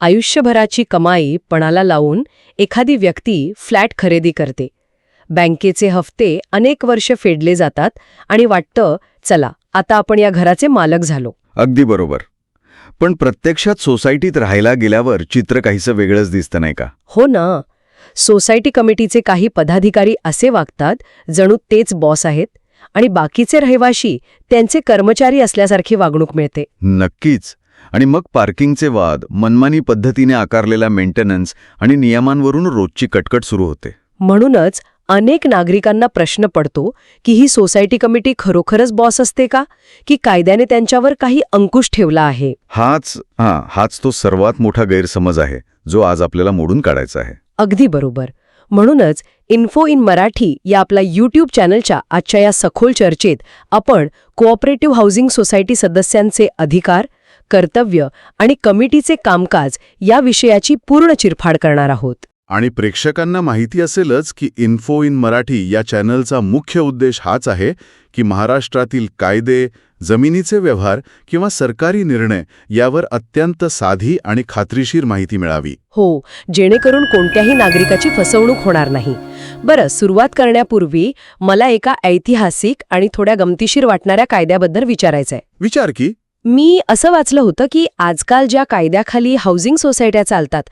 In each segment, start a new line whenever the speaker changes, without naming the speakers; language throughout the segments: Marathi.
आयुष्यभराची कमाई पणाला लावून एखादी व्यक्ती फ्लॅट खरेदी करते. बँकेचे हफ्ते अनेक वर्ष फेडले जातात आणि वाटतं, चला आता आपण या घराचे मालक झालो.
अगदी बरोबर. पण प्रत्यक्षात सोसायटीत राहायला गेल्यावर चित्र काहीसं वेगळंच दिसतं नाही का?
हो ना. सोसायटी कमिटीचे काही पदाधिकारी असे वागतात जणू तेच बॉस आहेत आणि बाकीचे रहिवाशी त्यांचे कर्मचारी असल्यासारखी वागणूक मिळते.
नक्कीच. आणि मग पार्किंगचे वाद, मनमानी पद्धतीने आकारलेला मेंटेनन्स आणि नियमांवरून रोजची कटकट सुरू होते.
म्हणूनच अनेक नागरिकांना प्रश्न पडतो की ही सोसायटी कमिटी खरोखरच बॉस असते का, की कायद्याने त्यांच्यावर काही अंकुश ठेवला आहे?
हाच तो सर्वात मोठा गैरसमज आहे जो आज आपल्याला मोडून काढायचा आहे.
अगदी बरोबर. म्हणूनच इन्फो इन मराठी या आपल्या यूट्यूब चॅनलच्या आजच्या या सखोल चर्चेत आपण कोऑपरेटिव्ह हाऊसिंग सोसायटी सदस्यांचे अधिकार, कर्तव्य आणि कमिटीचे कामकाज या विषयाची पूर्ण चिरफाड करणार आहोत.
आणि प्रेक्षकांना माहिती असेलच की इन्फो इन मराठी या चॅनलचा मुख्य उद्देश हाच आहे की महाराष्ट्रातील कायदे, जमिनीचे व्यवहार किंवा सरकारी निर्णय यावर अत्यंत साधी आणि खात्रीशीर माहिती मिळावी.
हो, जेणेकरून कोणत्याही नागरिकाची फसवणूक होणार नाही. बरं, सुरुवात करण्यापूर्वी मला एका ऐतिहासिक आणि थोड्या गमतीशीर वाटणाऱ्या कायद्याबद्दल विचारायचंय.
विचार की.
मी असं वाचलं होतं की आजकाल ज्या कायद्याखाली हाऊसिंग सोसायट्या चालतात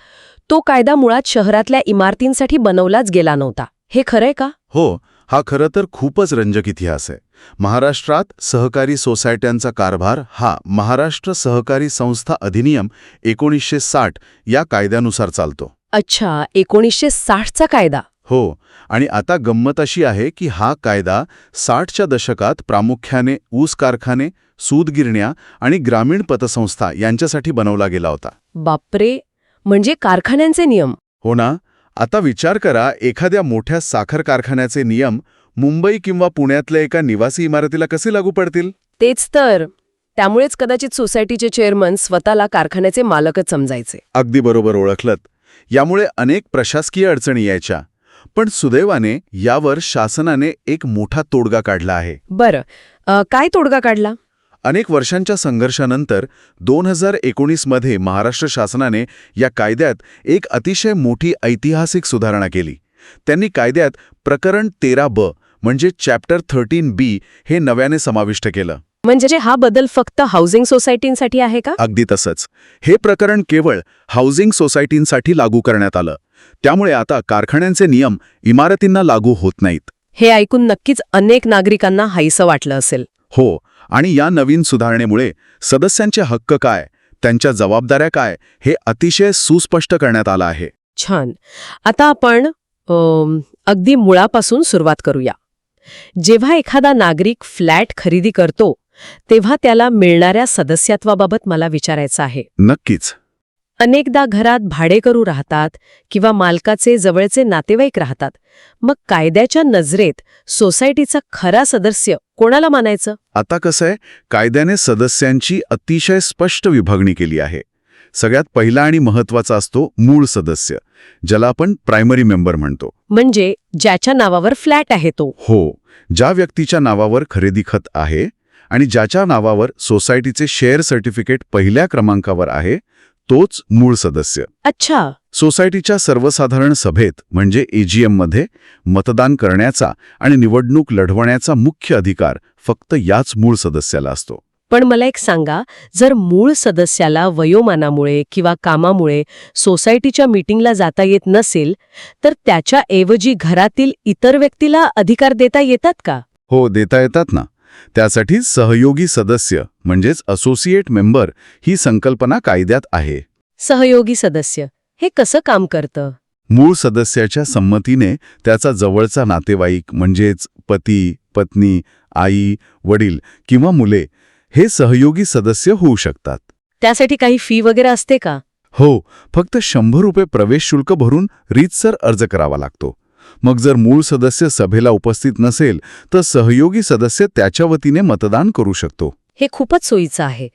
तो कायदा मुळात शहरातल्या इमारतींसाठी बनवलाच गेला नव्हता. हे खरंय का?
हो, हा खरं तर खूपच रंजक इतिहास आहे. महाराष्ट्रात सहकारी सोसायट्यांचा कारभार हा महाराष्ट्र सहकारी संस्था अधिनियम 1960 या कायद्यानुसार चालतो.
अच्छा, 1960चा कायदा.
हो, आणि आता गंमत अशी आहे की हा कायदा 60च्या दशकात प्रामुख्याने ऊस कारखाने, सूतगिरण्या आणि ग्रामीण पतसंस्था यांच्यासाठी बनवला गेला होता.
बापरे, म्हणजे कारखान्यांचे नियम.
हो ना. आता विचार करा, एखाद्या मोठ्या साखर कारखान्याचे नियम मुंबई किंवा पुण्यातल्या एका निवासी इमारतीला कसे लागू पडतील?
तेच तर. त्यामुळेच कदाचित सोसायटीचे चेअरमन स्वतःला कारखान्याचे मालकच समजायचे.
अगदी बरोबर ओळखलत. यामुळे अनेक प्रशासकीय अडचणी यायच्या. पण सुदैवाने यावर शासनाने एक मोठा तोडगा काढला आहे.
बरं, काय तोडगा काढला?
अनेक वर्षांच्या संघर्षानंतर 2019मध्ये महाराष्ट्र शासनाने या कायद्यात एक अतिशय मोठी ऐतिहासिक सुधारणा केली. त्यांनी कायद्यात प्रकरण 13B म्हणजे चॅप्टर 13B हे नव्याने समाविष्ट केलं.
म्हणजे हा बदल फक्त हाऊसिंग सोसायटींसाठी आहे का?
अगदी तसंच. हे प्रकरण केवळ हाऊसिंग सोसायटींसाठी लागू करण्यात आलं. त्यामुळे आता कारखान्यांचे नियम इमारतींना लागू होत नाहीत.
हे ऐकून नक्कीच अनेक नागरिकांना हायसं वाटलं असेल.
हो, आणि या नवीन सुधारणेमुळे सदस्यांचे हक्क काय, त्यांच्या जबाबदाऱ्या काय हे अतिशय सुस्पष्ट करण्यात आलं आहे.
छान. आता आपण अगदी मुळापासून सुरुवात करूया. जेव्हा एखादा नागरिक फ्लॅट खरेदी करतो तेव्हा त्याला मिळणाऱ्या सदस्यत्वाबाबत मला विचारायचं आहे.
नक्कीच.
अनेकदा घरात भाडेकरू राहतात किंवा मालकाचे जवळचे नातेवाईक राहतात. मग कायद्याच्या नजरेत सोसायटीचा खरा सदस्य कोणाला मानायचं?
आता कसं आहे, कायद्याने सदस्यांची अतिशय स्पष्ट विभागणी केली आहे. सगळ्यात पहिला आणि महत्त्वाचा असतो मूळ सदस्य, ज्याला आपण प्रायमरी मेंबर म्हणतो.
म्हणजे ज्याच्या नावावर फ्लॅट आहे तो.
हो, ज्या व्यक्तीच्या नावावर खरेदी खत आहे आणि ज्याच्या नावावर सोसायटीचे शेअर सर्टिफिकेट पहिल्या क्रमांकावर आहे तोच मूळ सदस्य.
अच्छा.
सोसायटीच्या सर्वसाधारण सभेत म्हणजे AGM मध्ये मतदान करण्याचा आणि निवडणूक लढवण्याचा मुख्य अधिकार फक्त याच मूळ सदस्याला असतो.
पण मला एक सांगा, जर मूळ सदस्याला वयोमानामुळे किंवा कामामुळे सोसायटीच्या मीटिंगला जाता येत नसेल तर त्याच्याऐवजी घरातील इतर व्यक्तीला अधिकार देता येतात का?
हो, देता येतात ना. त्यासाठी सहयोगी सदस्य म्हणजेच असोसिएट मेंबर ही संकल्पना कायद्यात आहे.
सहयोगी सदस्य हे कसं काम करतं?
मूळ सदस्याच्या संमतीने त्याचा जवळचा नातेवाईक म्हणजेच पती, पत्नी, आई, वडील किंवा मुले हे सहयोगी सदस्य होऊ शकतात.
त्यासाठी काही फी वगैरे असते का?
हो, फक्त 100 रुपये प्रवेश शुल्क भरून रीतसर अर्ज करावा लागतो. मग जर मूळ सदस्य सभेला उपस्थित नसेल तर सहयोगी सदस्य त्याच्या वतीने मतदान करू शकतो.
हे खूपच सोयीचं आहे.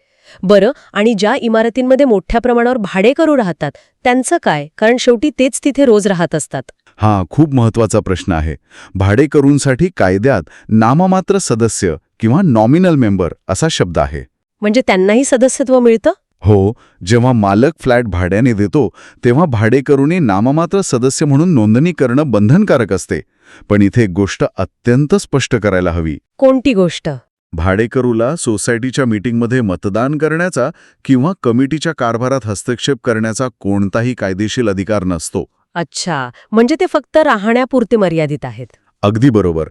बरं, आणि ज्या इमारतींमध्ये मोठ्या प्रमाणावर भाडेकरू राहतात त्यांचं काय? कारण शेवटी तेच तिथे रोज राहत असतात.
हा खूप महत्त्वाचा प्रश्न आहे. भाडेकरूंसाठी कायद्यात नाममात्र सदस्य किंवा नॉमिनल मेंबर असा शब्द आहे.
म्हणजे त्यांनाही सदस्यत्व मिळतं?
हो, जेव्हा मालक फ्लॅट भाड्याने देतो तेव्हा भाडेकरूने नाममात्र सदस्य म्हणून नोंदणी करणं बंधनकारक असते. पण इथे एक गोष्ट अत्यंत स्पष्ट करायला हवी.
कोणती गोष्ट?
भाडेकरूला सोसायटीच्या मीटिंगमध्ये मतदान करण्याचा किंवा कमिटीच्या कारभारात हस्तक्षेप करण्याचा कोणताही कायदेशीर अधिकार नसतो.
अच्छा, म्हणजे ते फक्त राहण्यापुरते मर्यादित आहेत.
अगदी बरोबर.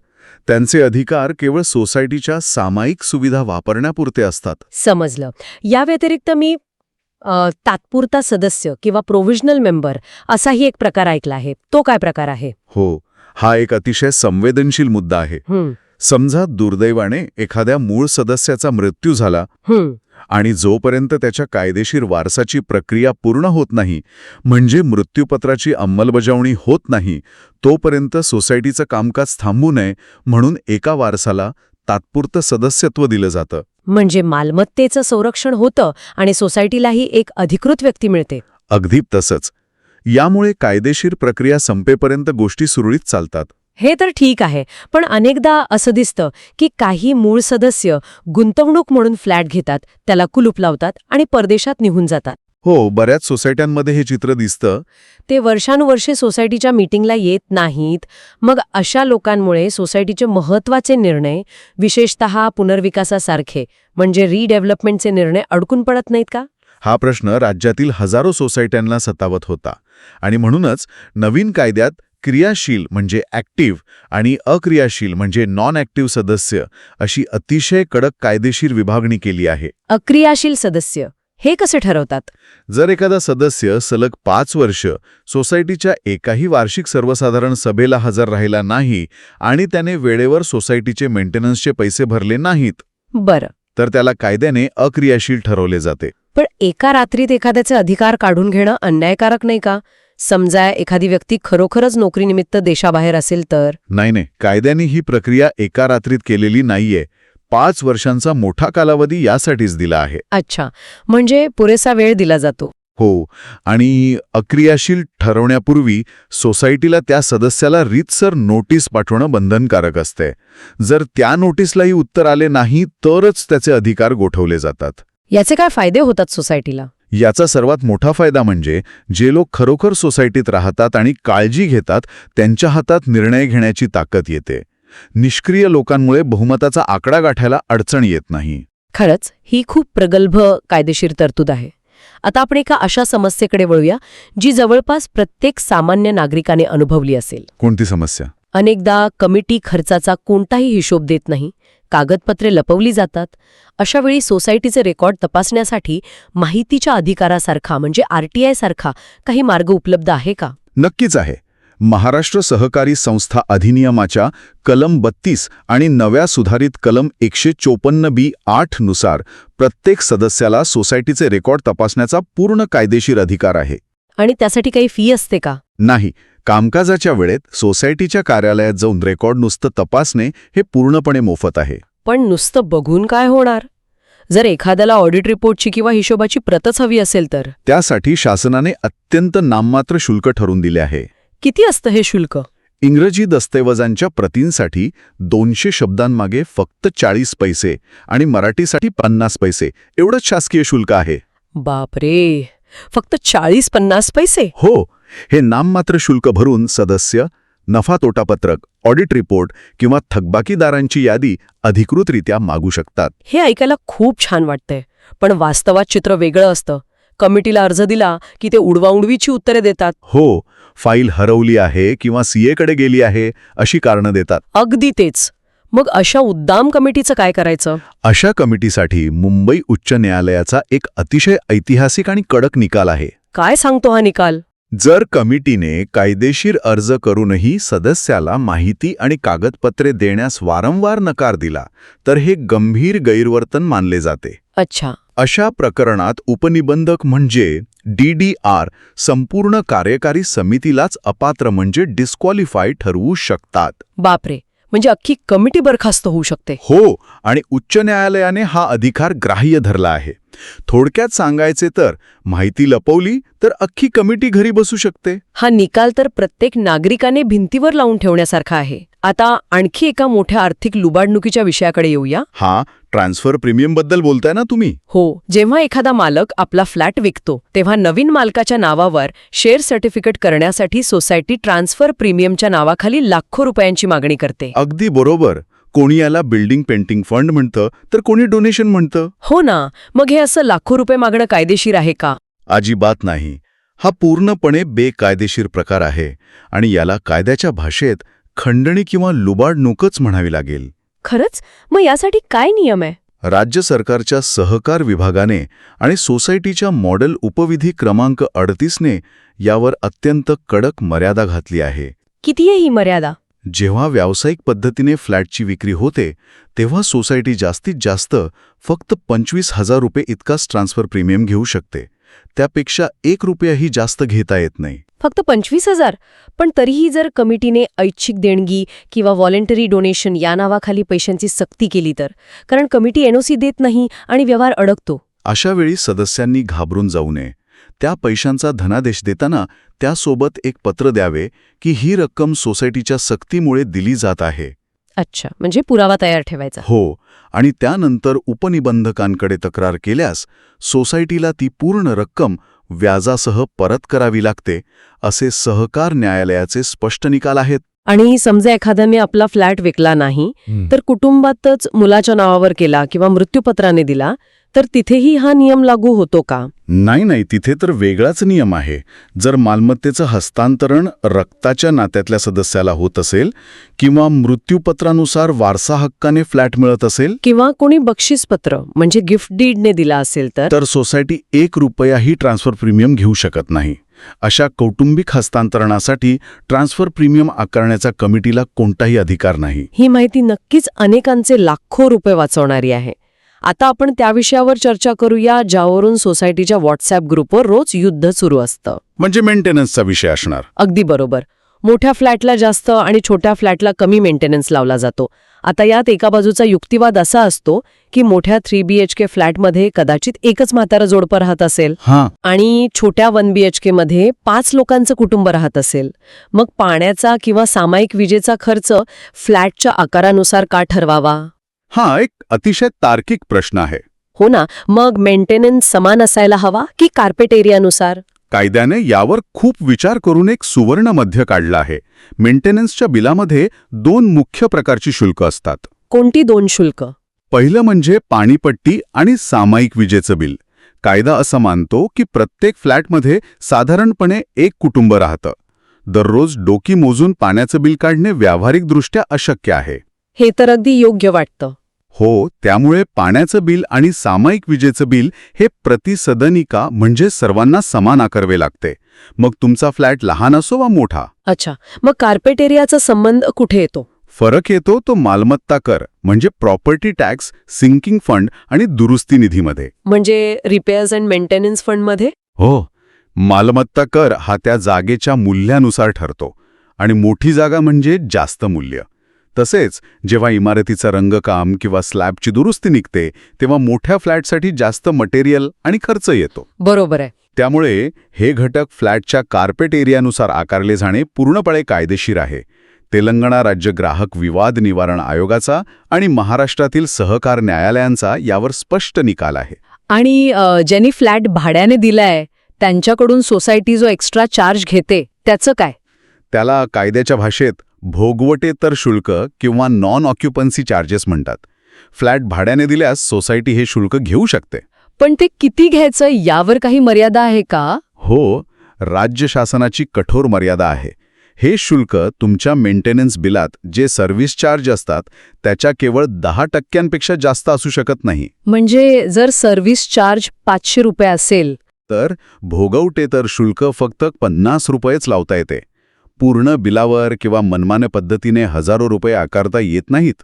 त्यांचे अधिकार केवळ सोसायटीच्या सामायिक सुविधा वापरण्यापुरते असतात.
समजलं. या व्यतिरिक्त मी तात्पुरता सदस्य किंवा प्रोव्हिजनल मेंबर असाही एक प्रकार ऐकला आहे. तो काय प्रकार आहे?
हो, हा एक अतिशय संवेदनशील मुद्दा आहे. समजा दुर्दैवाने एखाद्या मूळ सदस्याचा मृत्यू झाला आणि जोपर्यंत त्याच्या कायदेशीर वारसाची प्रक्रिया पूर्ण होत नाही, म्हणजे मृत्यूपत्राची अंमलबजावणी होत नाही, तोपर्यंत सोसायटीचं कामकाज थांबू नये म्हणून एका वारसाला तात्पुरतं सदस्यत्व दिलं जातं.
म्हणजे मालमत्तेचं संरक्षण होतं आणि सोसायटीलाही एक अधिकृत व्यक्ती मिळते.
अगदी तसंच. यामुळे कायदेशीर प्रक्रिया संपेपर्यंत गोष्टी सुरळीत चालतात.
हे तर ठीक आहे, पण अनेकदा असं दिसतं की काही मूळ सदस्य गुंतवणूक म्हणून फ्लॅट घेतात, त्याला कुलूप लावतात आणि परदेशात निघून जातात.
हो, बऱ्याच सोसायट्यांमध्ये हे चित्र दिसतं.
ते वर्षानुवर्षे सोसायटीच्या मीटिंगला येत नाहीत. मग अशा लोकांमुळे सोसायटीचे महत्त्वाचे निर्णय, विशेषतः पुनर्विकासासारखे म्हणजे रिडेव्हलपमेंटचे निर्णय अडकून पडत नाहीत का?
हा प्रश्न राज्यातील हजारो सोसायट्यांना सतावत होता. आणि म्हणूनच नवीन कायद्यात क्रियाशील म्हणजे ॲक्टिव्ह आणि अक्रियाशील म्हणजे नॉन ॲक्टिव्ह सदस्य अशी अतिशय कडक कायदेशीर विभागणी केली आहे.
अक्रियाशील सदस्य हे कसे ठरवतात?
जर एखादा सदस्य सलग 5 वर्ष सोसायटीच्या एकाही वार्षिक सर्वसाधारण सभेला हजर राहिला नाही आणि त्याने वेळेवर सोसायटीचे मेंटेनन्सचे पैसे भरले नाहीत,
बरं,
तर त्याला कायद्याने अक्रियाशील ठरवले जाते.
पण एका रात्रीत एखाद्याचे अधिकार काढून घेणं अन्यायकारक नाही का? समजा एखादी व्यक्ती खरोखरच नोकरीनिमित्त देशाबाहेर असेल तर?
नाही, कायद्याने ही प्रक्रिया एका रात्रीत केलेली नाहीये. 5 वर्षांचा मोठा कालावधी यासाठीच दिला आहे.
अच्छा, म्हणजे पुरेसा वेळ दिला जातो.
हो, आणि अक्रियाशील ठरवण्यापूर्वी सोसायटीला त्या सदस्याला रीतसर नोटीस पाठवणं बंधनकारक असते. जर त्या नोटीसलाही उत्तर आले नाही तरच त्याचे अधिकार गोठवले जातात.
याचे काय फायदे होतात सोसायटीला?
याचा सर्वात मोठा फायदा म्हणजे जे लोक खरोखर सोसायटीत राहतात आणि काळजी घेतात त्यांच्या हातात निर्णय घेण्याची ताकद येते. निष्क्रिय लोकांमुळे बहुमताचा आकडा गाठायला अडचण येत नाही.
खरंच ही खूप प्रगल्भ कायदेशीर तरतूद आहे. आता आपण एका अशा समस्येकडे वळूया जी जवळपास प्रत्येक सामान्य नागरिकाने अनुभवली असेल.
कोणती समस्या?
अनेकदा कमिटी खर्चाचा कोणताही हिशोब देत नाही, कागदपत्रे लपवली जातात. अशा वेळी सोसायटीचे रेकॉर्ड तपासण्यासाठी माहितीच्या अधिकारासारखा म्हणजे RTI सारखा काही मार्ग उपलब्ध आहे का?
नक्कीच आहे. महाराष्ट्र सहकारी संस्था अधिनियमाच्या कलम 32 आणि नव्या सुधारित कलम 154B8 नुसार प्रत्येक सदस्याला सोसायटीचे रेकॉर्ड तपासण्याचा पूर्ण कायदेशीर अधिकार आहे.
आणि त्यासाठी काही फी असते का?
नाही. कामकाजाच्या वेळेत सोसायटीच्या कार्यालयात जाऊन रेकॉर्ड नुसतं तपासणे हे पूर्णपणे मोफत आहे.
पण नुसतं बघून काय होणार? जर एखाद्याला ऑडिट रिपोर्टची किंवा हिशोबाची प्रतच हवी असेल तर?
त्यासाठी शासनाने अत्यंत नाममात्र शुल्क ठरवून दिले आहे.
किती असतं हे शुल्क?
इंग्रजी दस्तऐवजांच्या प्रतींसाठी 200 शब्दांमागे फक्त 40 पैसे आणि मराठीसाठी 50 पैसे एवढंच शासकीय शुल्क आहे.
बापरे, फक्त 40-50 पैसे?
हो, हे नाममात्र शुल्क भरून सदस्य नफा तोटा पत्रक, ऑडिट रिपोर्ट किंवा थकबाकीदारांची यादी अधिकृतरित्या मागू शकतात.
हे ऐकायला खूप छान वाटतंय, पण वास्तवात चित्र वेगळं असतं. कमिटीला अर्ज दिला की ते उडवाउडवीची उत्तरे देतात.
हो, फाईल हरवली आहे किंवा CA कडे गेली आहे अशी कारणं देतात.
अगदी तेच. मग अशा उद्दाम कमिटीचं काय करायचं?
अशा कमिटीसाठी मुंबई उच्च न्यायालयाचा एक अतिशय ऐतिहासिक आणि कडक निकाल आहे.
काय सांगतो हा निकाल?
जर कमिटीने कायदेशीर अर्ज करूनही सदस्याला माहिती आणि कागदपत्रे देण्यास वारंवार नकार दिला तर हे गंभीर गैरवर्तन मानले जाते.
अच्छा.
अशा प्रकरणात उपनिबंधक म्हणजे DDR संपूर्ण कार्यकारी समितीलाच अपात्र म्हणजे डिस्क्वालिफाय ठरवू शकतात.
बापरे, म्हणजे अख्खी कमिटी बरखास्त होऊ शकते.
हो, आणि उच्च न्यायालयाने हा अधिकार ग्राह्य धरला आहे. थोडक्यात सांगायचे तर माहिती लपवली तर अख्खी कमिटी घरी बसू शकते.
हा निकाल तर प्रत्येक नागरिकाने भिंतीवर लावून ठेवण्यासारखा आहे. आता आणखी एका मोठ्या आर्थिक लुबाडणुकीच्या विषयाकडे येऊया.
हा ट्रान्सफर प्रीमियमबद्दल बोलताय ना तुम्ही?
हो, जेव्हा एखादा मालक आपला फ्लॅट विकतो तेव्हा नवीन मालकाच्या नावावर शेअर सर्टिफिकेट करण्यासाठी सोसायटी ट्रान्सफर प्रीमियमच्या नावाखाली लाखो रुपयांची मागणी करते.
अगदी बरोबर. कोणी याला बिल्डिंग पेंटिंग फंड म्हणतं तर कोणी डोनेशन म्हणतं.
हो ना, मग हे असं लाखो रुपये मागणं कायदेशीर आहे का?
अजिबात नाही. हा पूर्णपणे बेकायदेशीर प्रकार आहे आणि याला कायद्याच्या भाषेत खंडणी किंवा लुबाडणूकच म्हणावी लागेल.
खरंच? मग यासाठी काय नियम आहे?
राज्य सरकारच्या सहकार विभागाने आणि सोसायटीच्या मॉडेल उपविधी क्रमांक 38ने यावर अत्यंत कडक मर्यादा घातली आहे.
किती आहे ही मर्यादा?
जेव्हा व्यावसायिक पद्धतीने फ्लॅटची विक्री होते तेव्हा सोसायटी जास्तीत जास्त फक्त 25,000 रुपये इतकाच ट्रान्सफर प्रीमियम घेऊ शकते. त्यापेक्षा 1 रुपयाही जास्त घेता येत नाही.
फक्त 25,000? पण तरीही जर कमिटीने ऐच्छिक देणगी किंवा व्हॉलेंटरी डोनेशन या नावाखाली पैशांची सक्ती केली तर? कारण कमिटी एनओसी देत नाही आणि व्यवहार अडकतो.
अशा वेळी सदस्यांनी घाबरून जाऊ नये. त्या पैशांचा धनादेश देताना त्यासोबत एक पत्र द्यावे की ही रक्कम सोसायटीच्या सक्तीमुळे दिली जात आहे.
अच्छा, म्हणजे पुरावा तयार ठेवायचा.
हो, आणि त्यानंतर उपनिबंधकांकडे तक्रार केल्यास सोसायटीला ती पूर्ण रक्कम व्याजासह परत करावी लागते, असे सहकार न्यायालयाचे स्पष्ट निकाल आहेत.
आणि समजा एखाद्याने आपला फ्लॅट विकला नाही तर कुटुंबातच मुलाच्या नावावर केला किंवा मृत्यूपत्राने दिला तर तिथेही हा नियम लागू होतो का?
नाही, तिथे तर वेगळाच नियम आहे. जर मालमत्तेचं हस्तांतरण रक्ताच्या नात्यातल्या सदस्याला होत असेल किंवा मृत्यूपत्रानुसार वारसा हक्काने फ्लॅट मिळत असेल
किंवा कोणी बक्षीसपत्र म्हणजे गिफ्ट डीडने दिला असेल तर
सोसायटी 1 रुपयाही ट्रान्सफर प्रीमियम घेऊ शकत नाही. अशा कौटुंबिक हस्तांतरणासाठी ट्रान्सफर प्रीमियम आकारण्याचा कमिटीला कोणताही अधिकार नाही.
ही माहिती नक्कीच अनेकांचे लाखो रुपये वाचवणारी आहे. आता आपण त्या विषयावर चर्चा करूया ज्यावरून सोसायटीच्या व्हॉट्सॲप ग्रुपवर रोज युद्ध सुरू असतं.
म्हणजे मेंटेनन्सचा विषय असणार.
अगदी बरोबर. मोठ्या फ्लॅटला जास्त आणि छोट्या फ्लॅटला कमी मेंटेनन्स लावला जातो. आता यात एका बाजूचा युक्तिवाद असा असतो की मोठ्या 3 BHK फ्लॅटमध्ये कदाचित एकच म्हातारं जोडपं राहत असेल आणि छोट्या 1 BHK मध्ये 5 लोकांचं कुटुंब राहत असेल. मग पाण्याचा किंवा सामायिक विजेचा खर्च फ्लॅटच्या आकारानुसार का ठरवावा?
हा एक अतिशय तार्किक प्रश्न आहे.
हो ना, मग मेंटेनन्स समान असायला हवा की कार्पेट एरियानुसार?
कायद्याने यावर खूप विचार करून एक सुवर्ण मध्य काढलं आहे. मेंटेनन्सच्या बिलामध्ये 2 मुख्य प्रकारची शुल्क असतात.
कोणती 2 शुल्क?
पहिलं म्हणजे पाणीपट्टी आणि सामायिक विजेचं बिल. कायदा असं मानतो की प्रत्येक फ्लॅटमध्ये साधारणपणे 1 कुटुंब राहतं. दररोज डोकी मोजून पाण्याचं बिल काढणे व्यावहारिकदृष्ट्या अशक्य आहे.
हे तर अगदी योग्य वाटतं.
हो, त्यामुळे पाण्याचं बिल आणि सामायिक विजेचं बिल हे प्रतिसदनिका म्हणजे सर्वांना समान आकारवे लागते. मग तुमचा फ्लॅट लहान असो वा मोठा.
अच्छा, मग कार्पेट एरियाचा संबंध कुठे येतो?
फरक येतो तो मालमत्ता कर म्हणजे प्रॉपर्टी टॅक्स, सिंकिंग फंड आणि दुरुस्ती निधीमध्ये.
म्हणजे रिपेअर्स अँड मेंटेनन्स फंडमध्ये?
हो, मालमत्ता कर हा त्या जागेच्या मूल्यानुसार ठरतो आणि मोठी जागा म्हणजे जास्त मूल्य. तसेच जेव्हा इमारतीचं रंगकाम किंवा स्लॅबची दुरुस्ती निघते तेव्हा मोठ्या फ्लॅटसाठी जास्त मटेरियल आणि खर्च येतो.
बरोबर आहे.
त्यामुळे हे घटक फ्लॅटच्या कार्पेट एरियानुसार आकारले जाणे पूर्णपणे कायदेशीर आहे. तेलंगणा राज्य ग्राहक विवाद निवारण आयोगाचा आणि महाराष्ट्रातील सहकार न्यायालयांचा यावर स्पष्ट निकाल आहे.
आणि ज्यांनी फ्लॅट भाड्याने दिलाय त्यांच्याकडून सोसायटी जो एक्स्ट्रा चार्ज घेते त्याचं काय?
त्याला कायद्याच्या भाषेत भोगवटेतर शुल्क किंवा नॉन ऑक्युपन्सी चार्जेस म्हणतात. फ्लॅट भाड्याने दिल्यास सोसायटी हे शुल्क घेऊ शकते.
पण ते किती घ्यायचं यावर काही मर्यादा आहे का?
हो, राज्य शासनाची कठोर मर्यादा आहे. हे शुल्क तुमच्या मेंटेनन्स बिलात जे सर्व्हिस चार्ज असतात त्याच्या केवळ 10% जास्त असू शकत नाही.
म्हणजे जर सर्व्हिस चार्ज 500 रुपये असेल
तर भोगवटेतर शुल्क फक्त 50 रुपयेच लावता येते. पूर्ण बिलावर किंवा मनमान्य पद्धतीने हजारो रुपये आकारता येत नाहीत.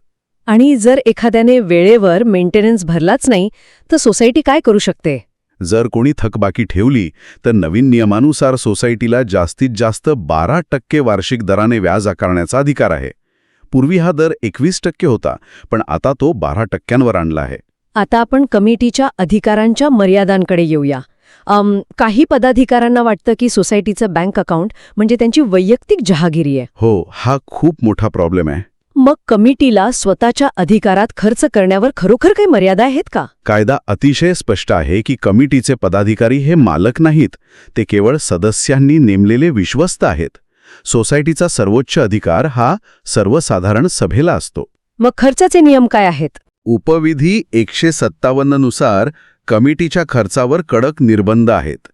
आणि जर एखाद्याने वेळेवर मेंटेनन्स भरलाच नाही तर सोसायटी काय करू शकते?
जर कोणी थकबाकी ठेवली तर नवीन नियमानुसार सोसायटीला जास्तीत जास्त 12% वार्षिक दराने व्याज आकारण्याचा अधिकार आहे. पूर्वी हा दर 21% होता, पण आता तो 12%वर आणला आहे.
आता आपण कमिटीच्या अधिकारांच्या मर्यादांकडे येऊया. काही पदाधिकाऱ्यांना वाटतं की सोसायटीचं बँक अकाउंट म्हणजे त्यांची वैयक्तिक जहागिरी आहे.
हो, हा खूप मोठा प्रॉब्लेम आहे.
मग कमिटीला स्वतःच्या अधिकारात खर्च करण्यावर खरोखर काही मर्यादा आहेत का?
कायदा अतिशय स्पष्ट आहे की कमिटीचे पदाधिकारी हे मालक नाहीत, ते केवळ सदस्यांनी नेमलेले विश्वस्त आहेत. सोसायटीचा सर्वोच्च अधिकार हा सर्वसाधारण सभेला असतो.
मग खर्चाचे नियम काय आहेत?
उपविधी 157 नुसार कमिटीच्या खर्चावर कडक निर्बंध आहेत.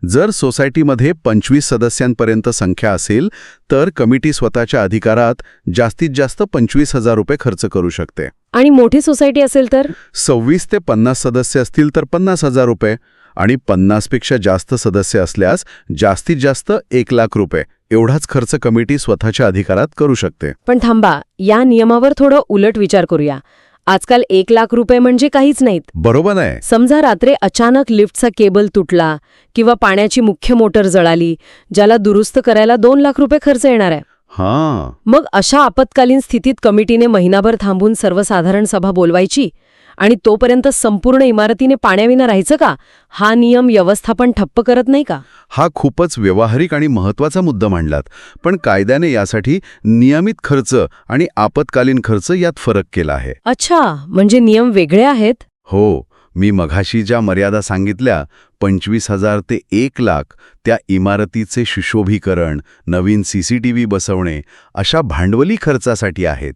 जर सोसायटीमध्ये 25 सदस्यांपर्यंत संख्या असेल तर कमिटी स्वतःच्या अधिकारात जास्तीत जास्त 25,000 रुपये खर्च करू शकते.
आणि मोठी सोसायटी असेल तर
26 ते 50 सदस्य असतील तर 50,000 रुपये आणि 50पेक्षा जास्त सदस्य असल्यास जास्तीत जास्त 1,00,000 रुपये एवढाच खर्च कमिटी स्वतःच्या अधिकारात करू शकते.
पण थांबा, या नियमावर थोडं उलट विचार करूया. आजकाल 1,00,000 रुपये म्हणजे काहीच नाहीत.
बरोबर आहे.
समजा रात्री अचानक लिफ्टचा केबल तुटला किंवा पाण्याची मुख्य मोटर जळाली, ज्याला दुरुस्त करायला 2,00,000 रुपये खर्च येणार आहे.
हां,
मग अशा आपत्कालीन स्थितीत कमिटीने महिनाभर थांबून सर्वसाधारण सभा बोलवायची आणि तोपर्यंत संपूर्ण इमारतीने पाण्याविना राहायचं का? हा नियम व्यवस्थापन ठप्प करत नाही का?
हा खूपच व्यावहारिक आणि महत्त्वाचा मुद्दा मांडलात. पण कायद्याने यासाठी नियमित खर्च आणि आपत्कालीन खर्च यात फरक केला आहे.
अच्छा, म्हणजे नियम वेगळे आहेत?
हो, मी मघाशी ज्या मर्यादा सांगितल्या 25,000 ते 1,00,000 त्या इमारतीचे सुशोभीकरण, नवीन CCTV बसवणे अशा भांडवली खर्चासाठी आहेत.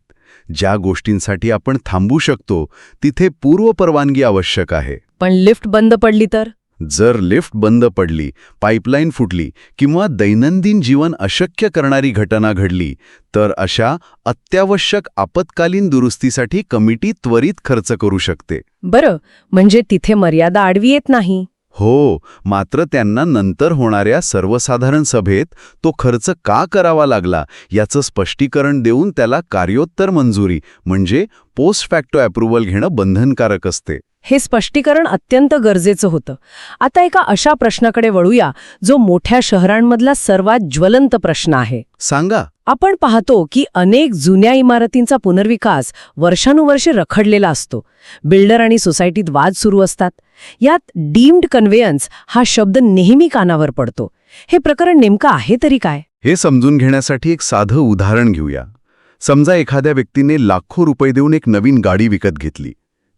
ज्या गोष्टींसाठी आपण थांबू शकतो तिथे पूर्वपरवानगी आवश्यक आहे.
पण लिफ्ट बंद पडली तर?
जर लिफ्ट बंद पडली, पाईपलाईन फुटली किंवा दैनंदिन जीवन अशक्य करणारी घटना घडली तर अशा अत्यावश्यक आपत्कालीन दुरुस्तीसाठी कमिटी त्वरित खर्च करू शकते.
बरं, म्हणजे तिथे मर्यादा आडवी येत नाही.
हो, मात्र त्यांना नंतर होणाऱ्या सर्वसाधारण सभेत तो खर्च का करावा लागला याचं स्पष्टीकरण देऊन त्याला कार्योत्तर मंजुरी म्हणजे पोस्ट फॅक्टो अप्रूव्हल घेणं बंधनकारक असते.
हे स्पष्टीकरण अत्यंत गरजेचं होतं. आता एका अशा प्रश्नाकडे वळूया जो मोठ्या शहरांमधला सर्वात ज्वलंत प्रश्न आहे.
सांगा.
आपण पाहतो की अनेक जुन्या इमारतींचा पुनर्विकास वर्षानुवर्षे रखडलेला असतो. बिल्डर आणि सोसायटीत वाद सुरू असतात. यात डीम्ड कन्व्हेयन्स हा शब्द नेहमी कानावर पडतो. हे प्रकरण नेमकं आहे तरी काय?
हे समजून घेण्यासाठी एक साधं उदाहरण घेऊया. समजा एखाद्या व्यक्तीने लाखो रुपये देऊन एक नवीन गाडी विकत घेतली.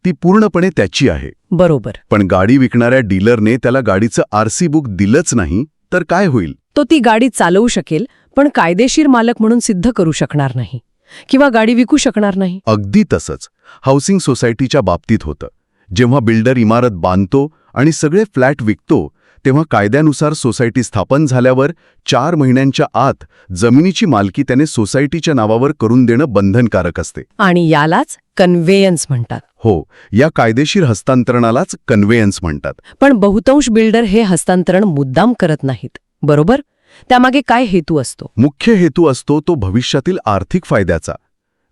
ती पूर्णपणे त्याची आहे.
बरोबर.
पण गाडी विकणाऱ्या डीलरने त्याला गाडीचं RC बुक दिलंच नाही तर काय होईल?
तो ती गाडी चालवू शकेल पण कायदेशीर मालक म्हणून सिद्ध करू शकणार नाही किंवा गाडी विकू शकणार नाही.
अगदी तसंच हाऊसिंग सोसायटीच्या बाबतीत होतं. जेव्हा बिल्डर इमारत बांधतो आणि सगळे फ्लॅट विकतो तेव्हा कायद्यानुसार सोसायटी स्थापन झाल्यावर 4 महिन्यांच्या आत जमिनीची मालकी त्याने सोसायटीच्या नावावर करून देणं बंधनकारक असते.
आणि यालाच कन्व्हेयन्स म्हणतात.
हो, या कायदेशीर हस्तांतरणालाच कन्व्हेयन्स म्हणतात.
पण बहुतांश बिल्डर हे हस्तांतरण मुद्दाम करत नाहीत, बरोबर? त्यामागे काय हेतू असतो?
मुख्य हेतू असतो तो भविष्यातील आर्थिक फायद्याचा.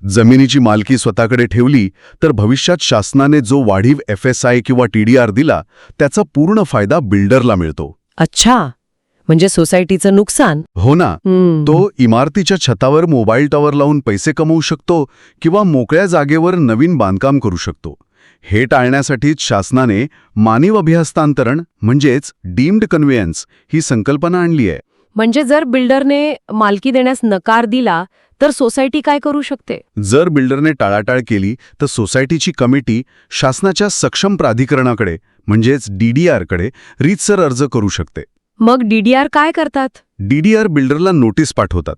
जमिनीची मालकी स्वतःकडे ठेवली तर भविष्यात शासनाने जो वाढीव FSI किंवा TDR दिला त्याचा पूर्ण फायदा बिल्डरला मिळतो.
अच्छा, म्हणजे सोसायटीचं नुकसान?
हो ना. तो इमारतीच्या छतावर मोबाईल टॉवर लावून पैसे कमवू शकतो किंवा मोकळ्या जागेवर नवीन बांधकाम करू शकतो. हे टाळण्यासाठीच शासनाने मानवी अभिहस्तांतरण म्हणजेच डीम्ड कन्व्हेयन्स ही संकल्पना आणली आहे.
म्हणजे जर बिल्डरने मालकी देण्यास नकार दिला तर सोसायटी काय करू शकते?
जर बिल्डरने टाळाटाळ केली तर सोसायटीची कमिटी शासनाच्या सक्षम प्राधिकरणाकडे म्हणजेच DDR कडे रीतसर अर्ज करू शकते.
मग DDR काय करतात?
DDR बिल्डरला नोटीस पाठवतात.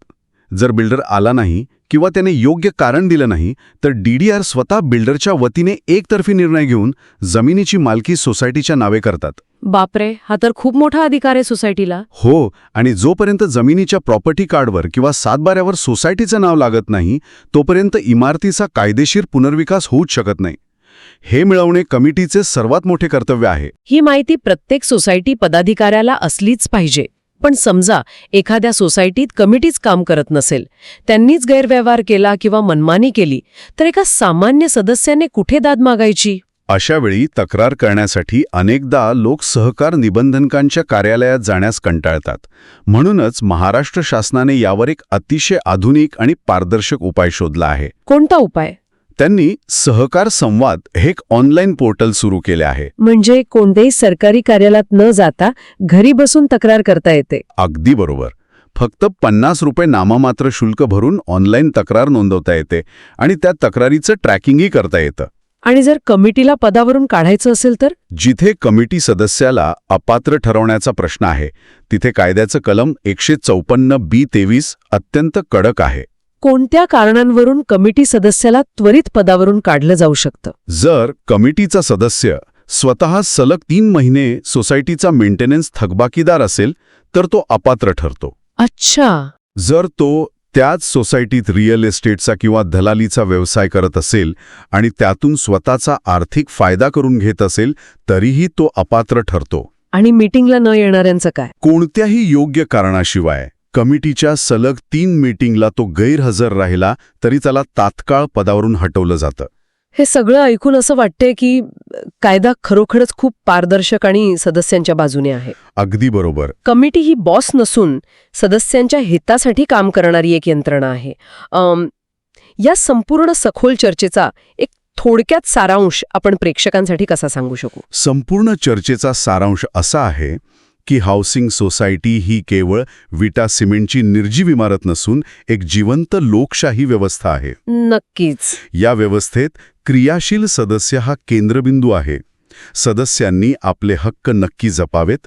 जर बिल्डर आला नाही किंवा त्याने योग्य कारण दिलं नाही तर DDR स्वतः बिल्डरच्या वतीने एकतर्फी निर्णय घेऊन जमिनीची मालकी सोसायटीच्या नावे करतात.
बापरे, हा तर खूप मोठा अधिकार आहे सोसायटीला.
हो, आणि जोपर्यंत जमिनीच्या प्रॉपर्टी कार्डवर किंवा सातबाऱ्यावर सोसायटीचं नाव लागत नाही तोपर्यंत इमारतीचा कायदेशीर पुनर्विकास होऊच शकत नाही. हे मिळवणे कमिटीचे सर्वात मोठे कर्तव्य आहे.
ही माहिती प्रत्येक सोसायटी पदाधिकाऱ्याला असलीच पाहिजे. पण समजा एखाद्या सोसायटीत कमिटीच काम करत नसेल, त्यांनीच गैरव्यवहार केला किंवा मनमानी केली तर एका सामान्य सदस्याने कुठे दाद मागायची?
अशा वेळी तक्रार करण्यासाठी अनेकदा लोक सहकार निबंधकांच्या कार्यालयात जाण्यास कंटाळतात. म्हणूनच महाराष्ट्र शासनाने यावर एक अतिशय आधुनिक आणि पारदर्शक उपाय शोधला आहे.
कोणता उपाय?
त्यांनी सहकार संवाद हे एक ऑनलाईन पोर्टल सुरू केले आहे.
म्हणजे कोणत्याही सरकारी कार्यालयात न जाता घरी बसून तक्रार करता येते.
अगदी बरोबर. फक्त 50 रुपये नाममात्र शुल्क भरून ऑनलाईन तक्रार नोंदवता येते आणि त्या तक्रारीचं ट्रॅकिंगही करता येतं.
आणि जर कमिटीला पदावरून काढायचं असेल तर?
जिथे कमिटी सदस्याला अपात्र ठरवण्याचा प्रश्न आहे तिथे कायद्याचं कलम 154B23 अत्यंत कडक आहे.
कोणत्या कारणांवरून कमिटी सदस्याला त्वरित पदावरून काढलं जाऊ शकतं?
जर कमिटीचा सदस्य स्वतः सलग 3 महिने सोसायटीचा मेंटेनन्स थकबाकीदार असेल तर तो अपात्र ठरतो.
अच्छा.
जर तो त्याच सोसायटीत रिअल एस्टेटचा किंवा दलालीचा व्यवसाय करत असेल आणि त्यातून स्वतःचा आर्थिक फायदा करून घेत असेल तरीही तो अपात्र ठरतो.
आणि मीटिंगला न येणाऱ्यांचं काय?
कोणत्याही योग्य कारणाशिवाय कमिटीच्या सलग 3 मीटिंगला तो गैरहजर राहिला तरी त्याला तात्काळ पदावरून हटवलं जातं.
हे सगळं ऐकून असं वाटतंय की कायदा खरोखरच खूप पारदर्शक आणि सदस्यांच्या बाजूने आहे.
अगदी बरोबर.
कमिटी ही बॉस नसून सदस्यांच्या हितासाठी काम करणारी एक यंत्रणा आहे. या संपूर्ण सखोल चर्चेचा एक थोडक्यात सारांश आपण प्रेक्षकांसाठी कसा सांगू शकू?
संपूर्ण चर्चेचा सारांश असा आहे की हाऊसिंग सोसायटी ही केवळ विटा सिमेंटची निर्जीव इमारत नसून एक जिवंत लोकशाही व्यवस्था आहे.
नक्कीच.
या व्यवस्थेत क्रियाशील सदस्य हा केंद्रबिंदू आहे. सदस्यांनी आपले हक्क नक्की जपावेत,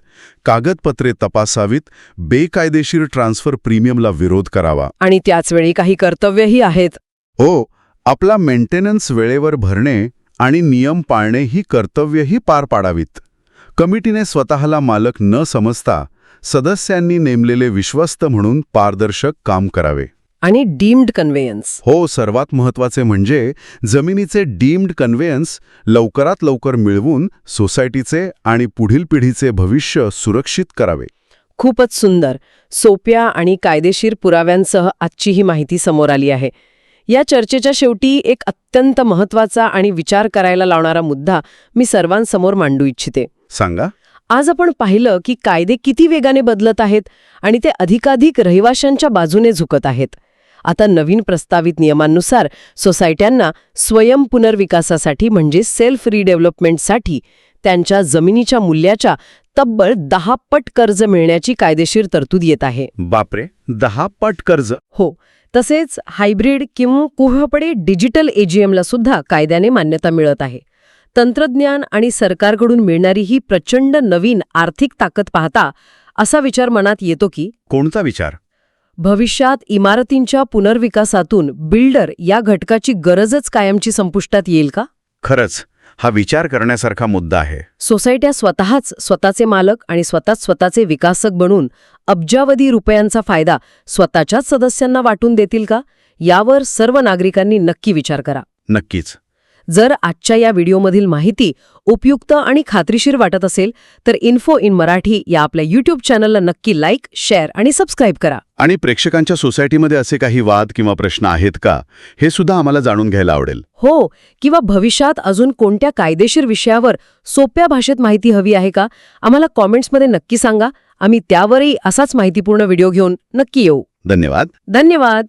कागदपत्रे तपासावीत, बेकायदेशीर ट्रान्सफर प्रीमियमला विरोध करावा.
आणि त्याचवेळी काही कर्तव्यही आहेत.
हो, आपला मेंटेनन्स वेळेवर भरणे आणि नियम पाळणे ही कर्तव्यही पार पाडावीत. कमिटीने स्वतःला मालक न समजता सदस्यांनी नेमलेले विश्वस्त म्हणून पारदर्शक काम करावे.
आणि डीम्ड कन्व्हेयन्स.
हो, सर्वात महत्त्वाचे म्हणजे जमिनीचे डीम्ड कन्व्हेयन्स लवकरात लवकर मिळवून सोसायटीचे आणि पुढील पिढीचे भविष्य सुरक्षित करावे.
खूपच सुंदर, सोप्या आणि कायदेशीर पुराव्यांसह आजची ही माहिती समोर आली आहे. या चर्चेच्या शेवटी एक अत्यंत महत्त्वाचा आणि विचार करायला लावणारा मुद्दा मी सर्वांसमोर मांडू इच्छिते.
सांगा.
आज आपण पाहिलं की कायदे किती वेगाने बदलत आहेत आणि ते अधिकाधिक रहिवाशांच्या बाजूने झुकत आहेत. आता नवीन प्रस्तावित नियमांनुसार सोसायट्यांना स्वयं पुनर्विकासासाठी म्हणजे सेल्फ रिडेव्हलपमेंटसाठी त्यांच्या जमिनीच्या मूल्याच्या तब्बल 10 पट कर्ज मिळण्याची कायदेशीर तरतूद येत आहे.
बापरे, 10 पट कर्ज?
हो. तसेच हायब्रिड किंवा कुहपडे डिजिटल एजीएमला सुद्धा कायद्याने मान्यता मिळत आहे. तंत्रज्ञान आणि सरकारकडून मिळणारी ही प्रचंड नवीन आर्थिक ताकद पाहता असा विचार मनात येतो की
कोणता विचार?
भविष्यात इमारतींच्या पुनर्विकासातून बिल्डर या घटकाची गरजच कायमची संपुष्टात येईल का?
खरंच हा विचार करण्यासारखा मुद्दा आहे.
सोसायट्या स्वतःच स्वतःचे मालक आणि स्वतःचे विकासक बनून अब्जावधी रुपयांचा फायदा स्वतःच्याच सदस्यांना वाटून देतील का? यावर सर्व नागरिकांनी नक्की विचार करा.
नक्कीच.
जर आजच्या या व्हिडिओमधील माहिती उपयुक्त आणि खात्रीशीर वाटत असेल तर इन्फो इन मराठी या आपल्या YouTube चॅनलला नक्की लाईक, शेअर आणि सबस्क्राईब करा.
आणि प्रेक्षकांच्या सोसायटीमध्ये असे काही वाद किंवा प्रश्न आहेत का हे सुद्धा आम्हाला जाणून घ्यायला आवडेल.
हो, किंवा भविष्यात अजून कोणत्या कायदेशीर विषयावर सोप्या भाषेत माहिती हवी आहे का? आम्हाला कॉमेंट्समध्ये नक्की सांगा. आम्ही त्यावरही असाच माहितीपूर्ण व्हिडिओ घेऊन नक्की येऊ.
धन्यवाद.
धन्यवाद.